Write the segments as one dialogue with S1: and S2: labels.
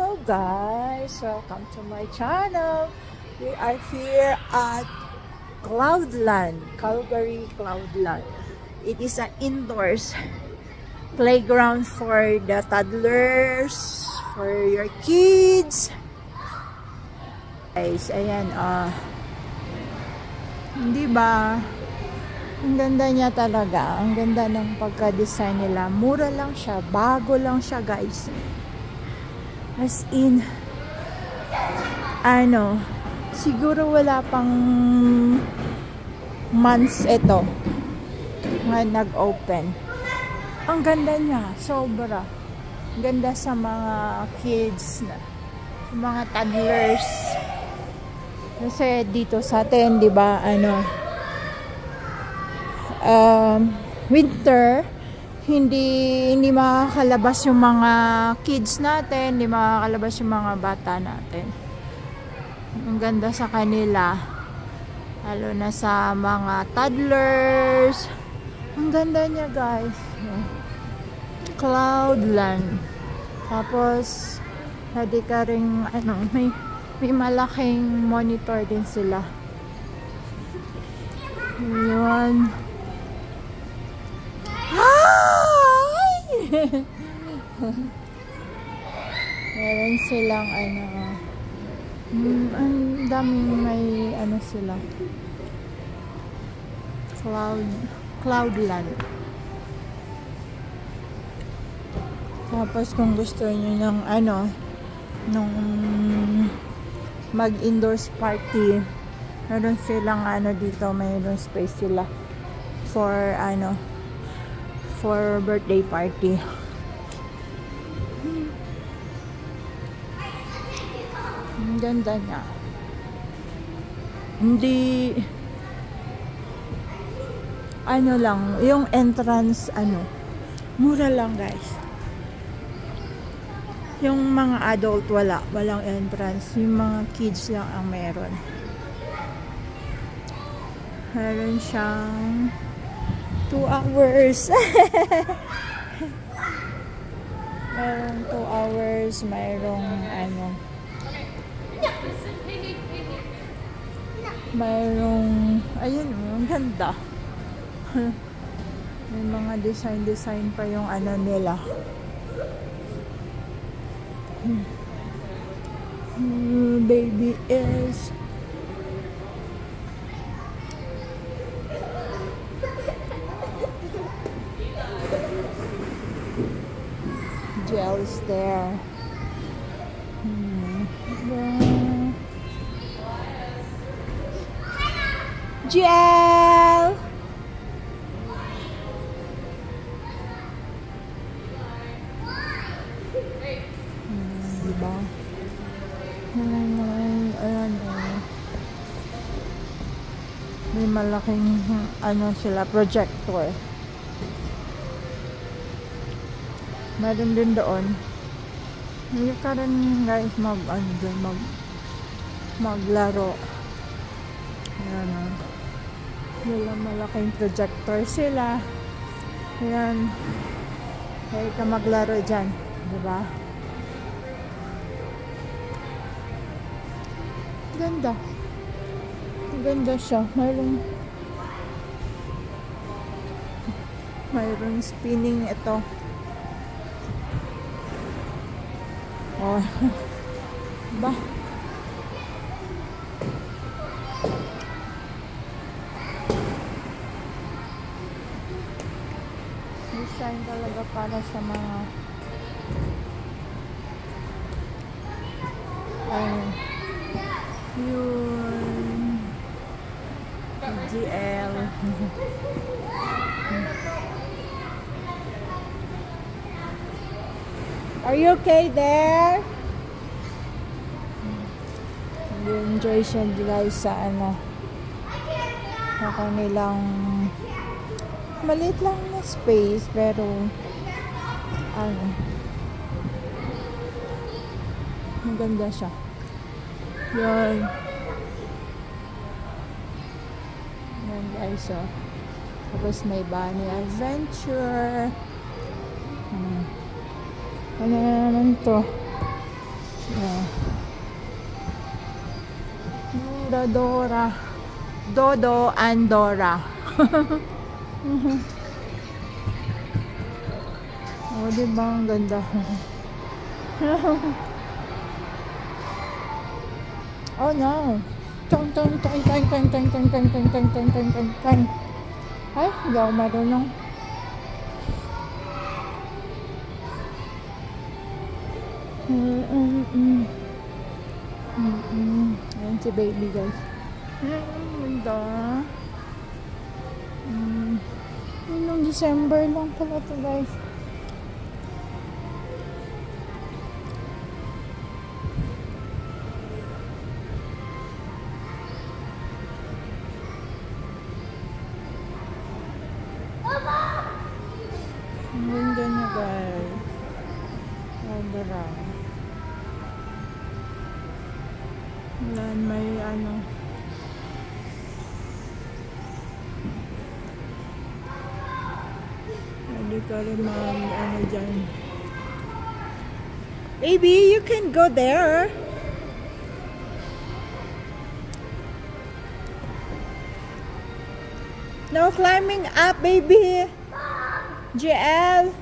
S1: Hello guys, welcome to my channel. We are here at Cloudland, Calgary Cloudland. It is an indoors playground for the toddlers, for your kids. Guys, ayan hindi ba? Ang ganda niya talaga. Ang ganda ng pagka-design nila. Mura lang siya, bago lang siya, guys. As in, siguro wala pang months ito nga nag-open. Ang ganda niya, sobra. Ang ganda sa mga kids, sa mga toddlers. Kasi dito sa atin, di ba, winter, hindi makakalabas yung mga kids natin, hindi makakalabas yung mga bata natin. Ang ganda sa kanila, lalo na sa mga toddlers. Ang ganda niya, guys. Cloudland. Tapos pwede ka ring may malaking monitor din sila. Yun. Meron silang ang daming may sila Cloudland. Tapos kung gusto niyo ng nung mag indoors party, meron silang dito, mayroon space sila for for birthday party. Ang ganda niya. Hindi lang yung entrance, mura lang, guys. Yung mga adult walang entrance, yung mga kids lang ang meron. Meron siyang 2 hours. Mayroong 2 hours, mayroong ayun, ang ganda. May mga design pa yung nila. Baby is Gel is there. Gel. Diba? May malaking sila projector. Meron din doon. Hindi ka rin, guys, maglaro. Ayan, malaking projector sila. Ayan. Kaya ka maglaro dyan. Diba? Ganda. Ganda siya. Mayroong spinning ito. Oh. Ba? Design talaga para sa mga yun GL. Are you okay there? Enjoy siya, guys, sa sa kanilang maliit lang na space, pero maganda siya. Yan, guys. Tapos may bunny adventure. Ano na naman to? Dora. Dodo and Dora. Oh, diba ang ganda? Oh no. Tong tong tong tong tong tong tong tong tong tong tong tong tong tong. Ay, hindi ako marunong. Ayan si baby, guys. Ang ganda. Noong December lang pala to, guys. Ang ganda niya, guys. Sobra. Yan, may ano. Hindi ka rin ano dyan. Baby, you can go there. No climbing up, baby. GL.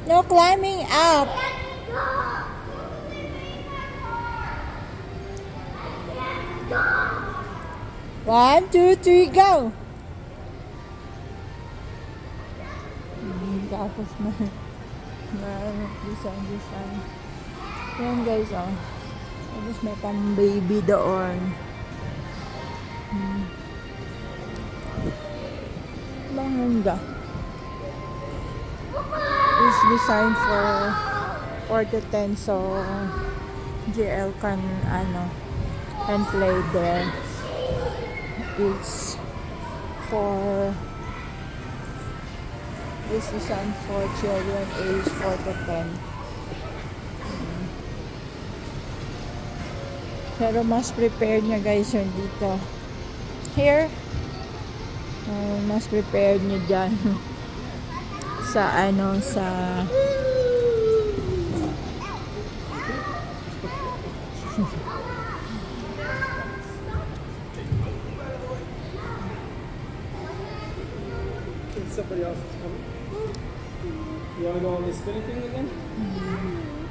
S1: No climbing up. One, two, three, go. Tapos na design. Yan, guys, oh. Tapos may pang baby doon. Banganda. It's designed for 4 to 10, so GL can play there. It's designed for children age 4 to 10. Pero mas prepared niya, guys, yun dito. Here, mas prepared niya dyan. sa
S2: somebody else is coming. You want to go on the spinning thing again?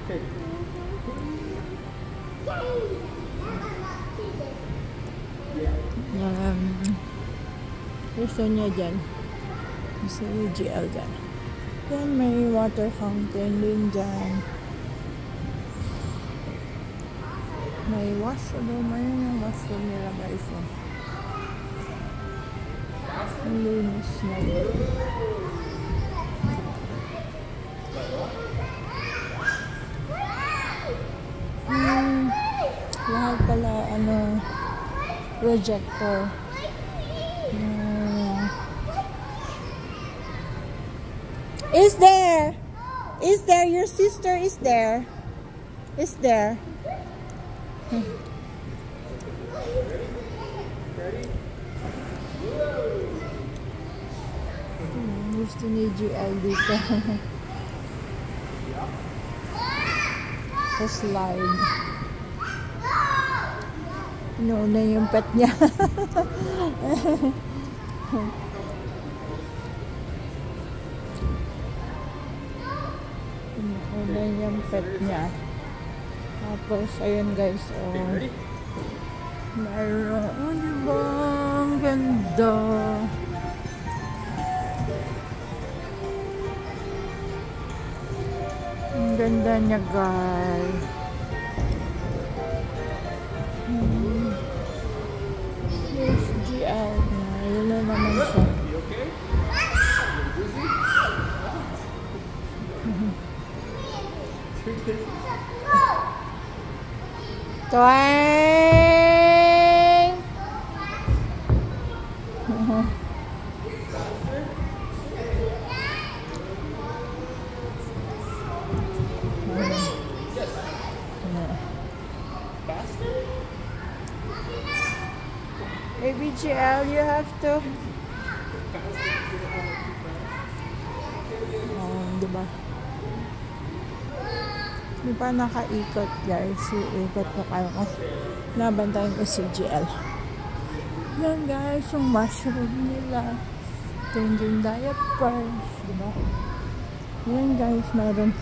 S2: Okay.
S1: Gusto niya dyan. Gusto niya GL dyan. Then may water fountain din dyan. May washroom. Ayun yung washroom nila, guys. Ang linis na yun. Lahat pala, projector. Is there? Is there? Your sister is there? Is there? Gusto ni GL dito. Sa slide. Inuuna yung pet niya. Inuuna yung pet niya. Tapos, ayun, guys. Mayroon. Diba? Ang ganda. Ang ganda niya, guys. Here's GL na. Yun na naman siya. Twang! Baby GL, you have to. Diba? Di pa nakaikot guys. Iikot ko kayo kasi nabantayan ko si GL. Yan guys, yung mushroom nila. Changing diapers. Diba? Yan guys, meron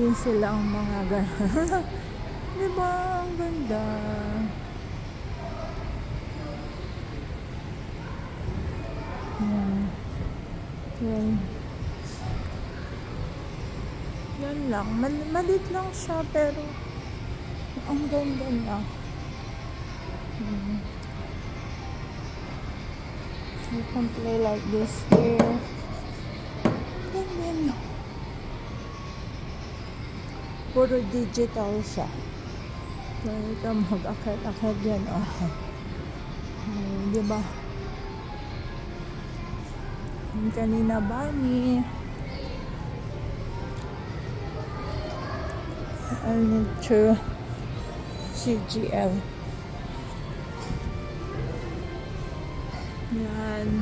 S1: din silang mga gano'n. Diba? Ang ganda. Yan. Yan lang. Malit lang siya pero ang ganda niya. You can play like this here. And then puro digital siya. Kaya ka mag-akit-akit yan. Diba? Yung kanina bunny. I need to CGL. Yan.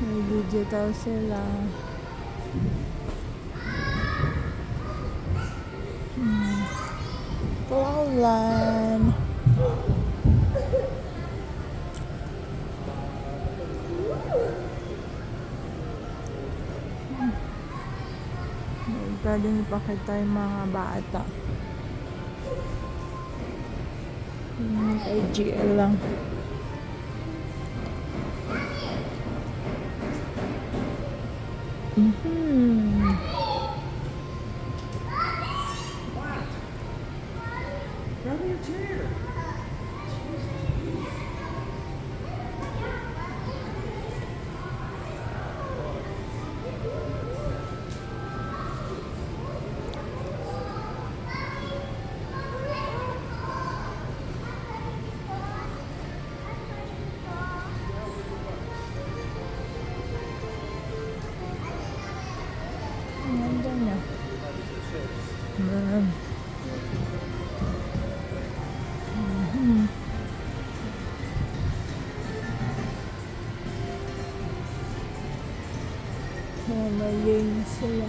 S1: May digital sila. Cloudland. Pwedeng ipakita yung mga bata. IGL lang.
S2: Grab your chair.
S1: Maling sila.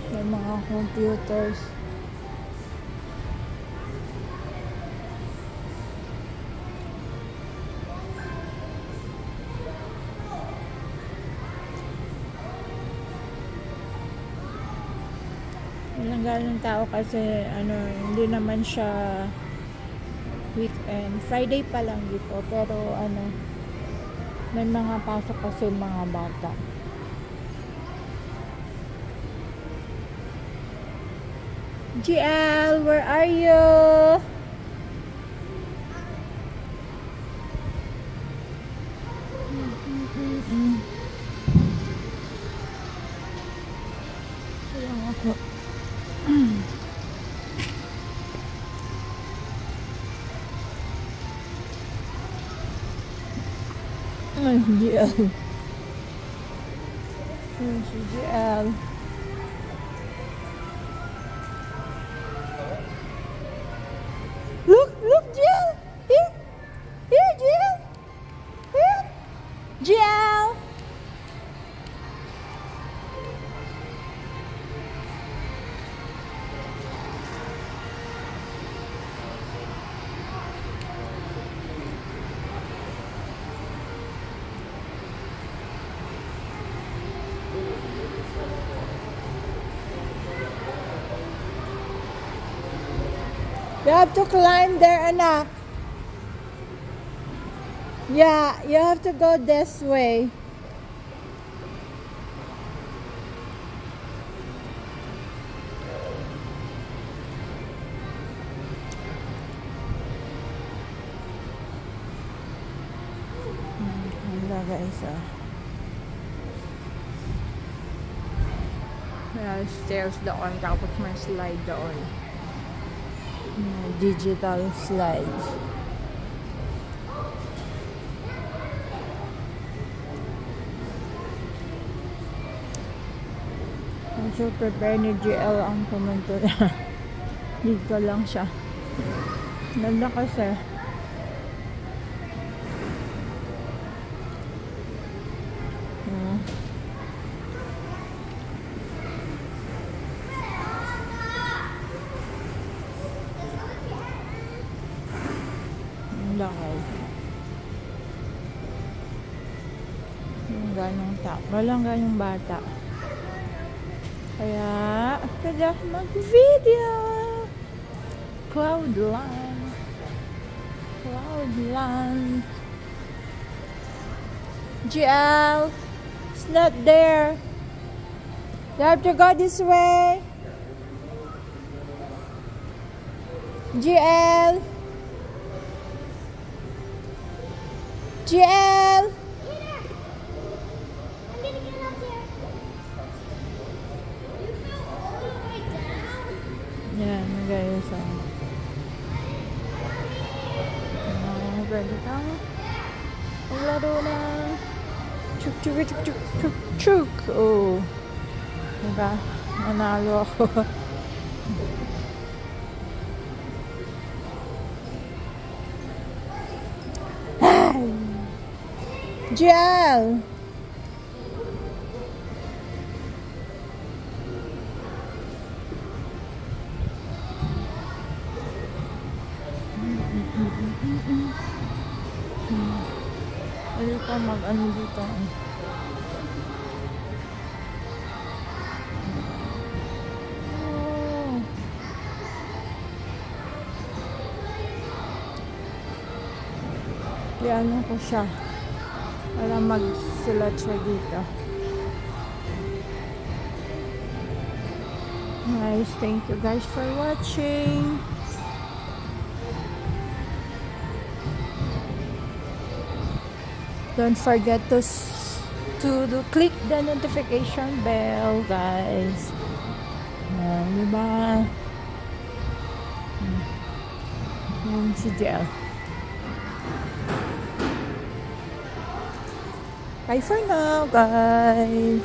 S1: May mga computers. Walang ganong tao kasi hindi naman siya weekend. Friday pa lang dito. Pero may mga pasok kasi mga bata. GL, where are you? Ayan ako. Ay, GL. Ay, si GL. Look, GL. Here, GL. Here, GL. You have to climb there, anak. Yeah, you have to go this way. Ganda guys, May stairs doon, tapos may slide doon. Digital slides. I'm so prepare ni GL ang pumunto na. Dito lang siya. Ganda kasi. lakad. Walang ganong bata. Kaya, pwede ako mag-video. Cloudland. Cloudland. GL, it's not there. You have to go this way. GL. GL. Yan, guys. Pwede kang maglaro na chuk chuk chuk chuk chuk chuk. Oh. Diba? Nanalo ako. Jiel! Pwede ka mag-ano dito. Oh. Iano ko siya para magsulat siya dito. Guys, thank you guys for watching. Don't forget to click the notification bell, guys. Diba? Yan si Jiel. Bye for now, guys.